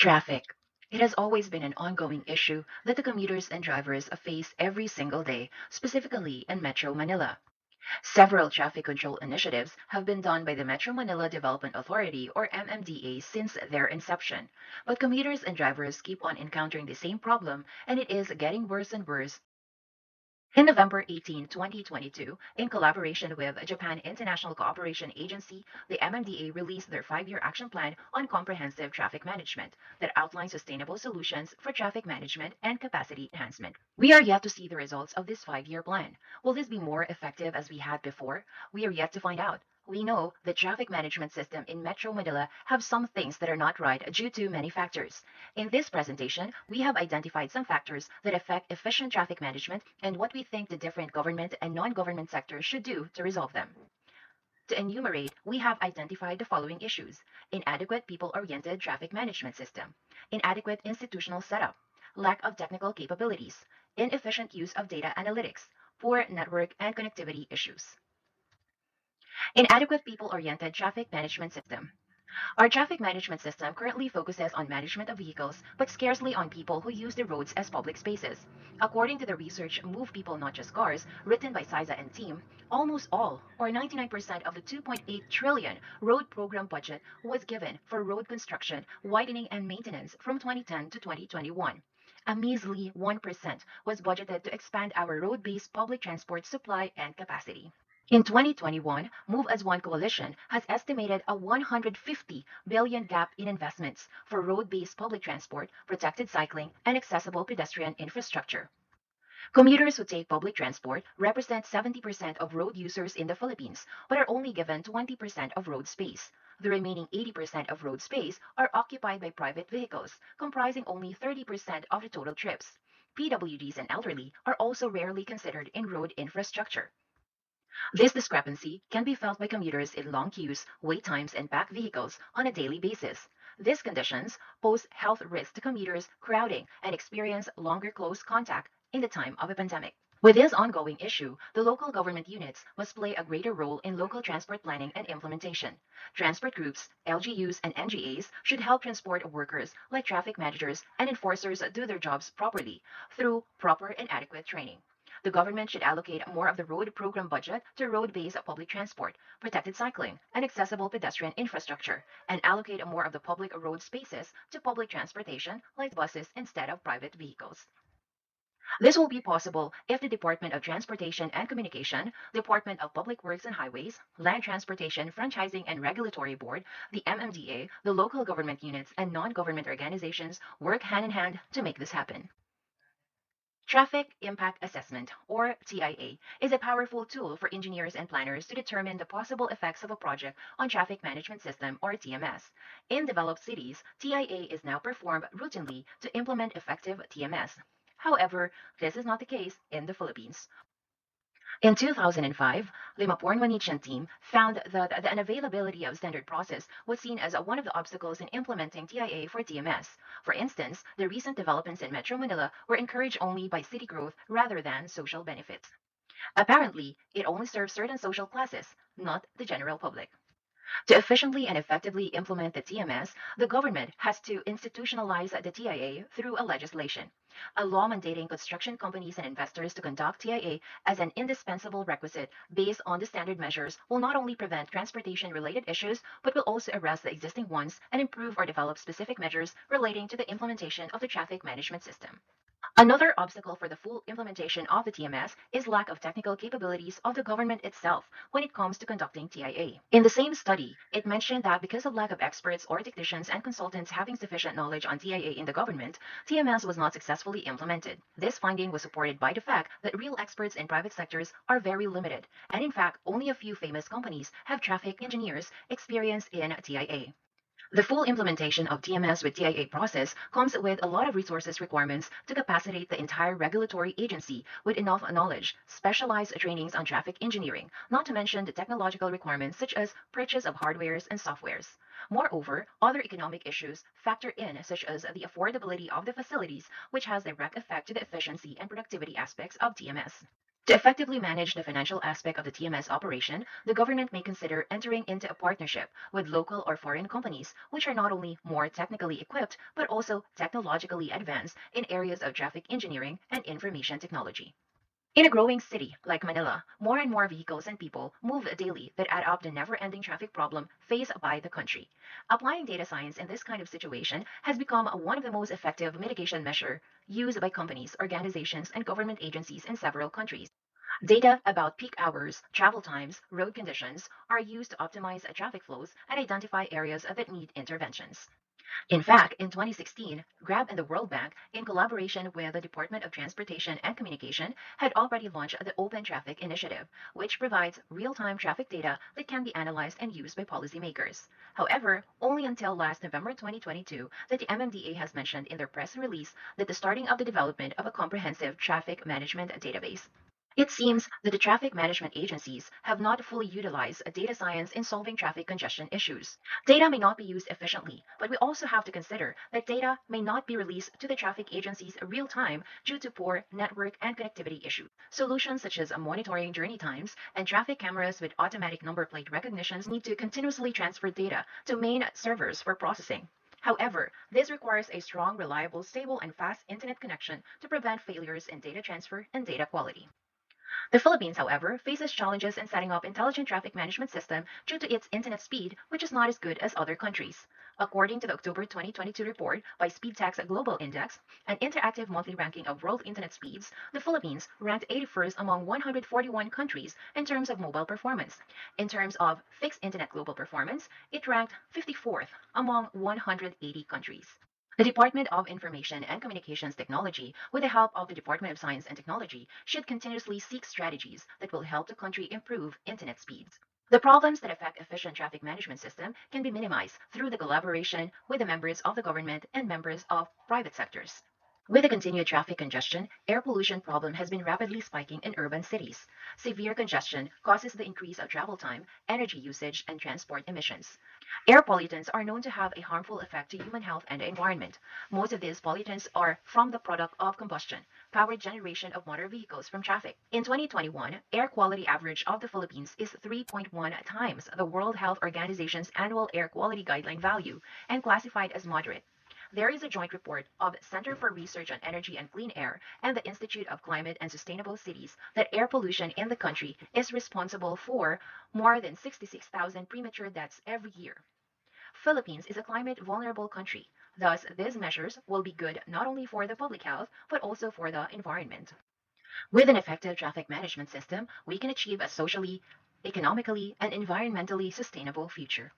Traffic. It has always been an ongoing issue that the commuters and drivers face every single day, specifically in Metro Manila. Several traffic control initiatives have been done by the Metro Manila Development Authority or MMDA since their inception. But commuters and drivers keep on encountering the same problem, and it is getting worse and worse. In November 18, 2022, in collaboration with Japan International Cooperation Agency, the MMDA released their 5-year action plan on comprehensive traffic management that outlines sustainable solutions for traffic management and capacity enhancement. We are yet to see the results of this 5-year plan. Will this be more effective as we had before? We are yet to find out. We know the traffic management system in Metro Manila have some things that are not right due to many factors. In this presentation, we have identified some factors that affect efficient traffic management and what we think the different government and non-government sectors should do to resolve them. To enumerate, we have identified the following issues: inadequate people-oriented traffic management system, inadequate institutional setup, lack of technical capabilities, inefficient use of data analytics, poor network and connectivity issues. Inadequate people-oriented traffic management system. Our traffic management system currently focuses on management of vehicles, but scarcely on people who use the roads as public spaces. According to the research Move People Not Just Cars, written by Siza and team, almost all, or 99% of the 2.8 trillion road program budget was given for road construction, widening, and maintenance from 2010 to 2021. A measly 1% was budgeted to expand our road-based public transport supply and capacity. In 2021, Move as One Coalition has estimated a 150 billion gap in investments for road-based public transport, protected cycling, and accessible pedestrian infrastructure. Commuters who take public transport represent 70% of road users in the Philippines, but are only given 20% of road space. The remaining 80% of road space are occupied by private vehicles, comprising only 30% of the total trips. PWDs and elderly are also rarely considered in road infrastructure. This discrepancy can be felt by commuters in long queues, wait times, and packed vehicles on a daily basis. These conditions pose health risks to commuters crowding and experience longer close contact in the time of a pandemic. With this ongoing issue, the local government units must play a greater role in local transport planning and implementation. Transport groups, LGUs, and NGAs should help transport workers like traffic managers and enforcers do their jobs properly through proper and adequate training. The government should allocate more of the road program budget to road-based public transport, protected cycling, and accessible pedestrian infrastructure, and allocate more of the public road spaces to public transportation like buses instead of private vehicles. This will be possible if the Department of Transportation and Communication, Department of Public Works and Highways, Land Transportation, Franchising and Regulatory Board, the MMDA, the local government units, and non-government organizations work hand in hand to make this happen. Traffic Impact Assessment, or TIA, is a powerful tool for engineers and planners to determine the possible effects of a project on traffic management system, or TMS. In developed cities, TIA is now performed routinely to implement effective TMS. However, this is not the case in the Philippines. In 2005, the Maporn-Wanichan team found that the unavailability of standard process was seen as one of the obstacles in implementing TIA for TMS. For instance, the recent developments in Metro Manila were encouraged only by city growth rather than social benefits. Apparently, it only serves certain social classes, not the general public. To efficiently and effectively implement the TMS, the government has to institutionalize the TIA through a legislation. A law mandating construction companies and investors to conduct TIA as an indispensable requisite based on the standard measures will not only prevent transportation related issues, but will also arrest the existing ones and improve or develop specific measures relating to the implementation of the traffic management system. Another obstacle for the full implementation of the TMS is lack of technical capabilities of the government itself when it comes to conducting TIA. In the same study, it mentioned that because of lack of experts or technicians and consultants having sufficient knowledge on TIA in the government, TMS was not successfully implemented. This finding was supported by the fact that real experts in private sectors are very limited, and in fact, only a few famous companies have traffic engineers experienced in TIA. The full implementation of TMS with TIA process comes with a lot of resources requirements to capacitate the entire regulatory agency with enough knowledge, specialized trainings on traffic engineering, not to mention the technological requirements such as purchase of hardwares and softwares. Moreover, other economic issues factor in, such as the affordability of the facilities, which has direct effect to the efficiency and productivity aspects of TMS. To effectively manage the financial aspect of the TMS operation, the government may consider entering into a partnership with local or foreign companies, which are not only more technically equipped, but also technologically advanced in areas of traffic engineering and information technology. In a growing city like Manila, more and more vehicles and people move daily that add up the never ending traffic problem faced by the country. Applying data science in this kind of situation has become one of the most effective mitigation measures used by companies, organizations, and government agencies in several countries. Data about peak hours, travel times, road conditions are used to optimize traffic flows and identify areas that need interventions. In fact, in 2016, Grab and the World Bank, in collaboration with the Department of Transportation and Communication, had already launched the Open Traffic Initiative, which provides real time traffic data that can be analyzed and used by policymakers. However, only until last November 2022 that the MMDA has mentioned in their press release that the starting of the development of a comprehensive traffic management database. It seems that the traffic management agencies have not fully utilized data science in solving traffic congestion issues. Data may not be used efficiently, but we also have to consider that data may not be released to the traffic agencies real time due to poor network and connectivity issues. Solutions such as monitoring journey times and traffic cameras with automatic number plate recognitions need to continuously transfer data to main servers for processing. However, this requires a strong, reliable, stable, and fast internet connection to prevent failures in data transfer and data quality. The Philippines, however, faces challenges in setting up intelligent traffic management system due to its internet speed, which is not as good as other countries. According to the October 2022 report by SpeedTech's Global Index, an interactive monthly ranking of world internet speeds, the Philippines ranked 81st among 141 countries in terms of mobile performance. In terms of fixed internet global performance, it ranked 54th among 180 countries. The Department of Information and Communications Technology, with the help of the Department of Science and Technology, should continuously seek strategies that will help the country improve internet speeds. The problems that affect efficient traffic management system can be minimized through the collaboration with the members of the government and members of private sectors. With the continued traffic congestion, air pollution problem has been rapidly spiking in urban cities. Severe congestion causes the increase of travel time, energy usage, and transport emissions. Air pollutants are known to have a harmful effect to human health and the environment. Most of these pollutants are from the product of combustion, powered generation of motor vehicles from traffic. In 2021, air quality average of the Philippines is 3.1 times the World Health Organization's annual air quality guideline value and classified as moderate. There is a joint report of Center for Research on Energy and Clean Air and the Institute of Climate and Sustainable Cities that air pollution in the country is responsible for more than 66,000 premature deaths every year. Philippines is a climate vulnerable country. Thus, these measures will be good not only for the public health but also for the environment. With an effective traffic management system, we can achieve a socially, economically, and environmentally sustainable future.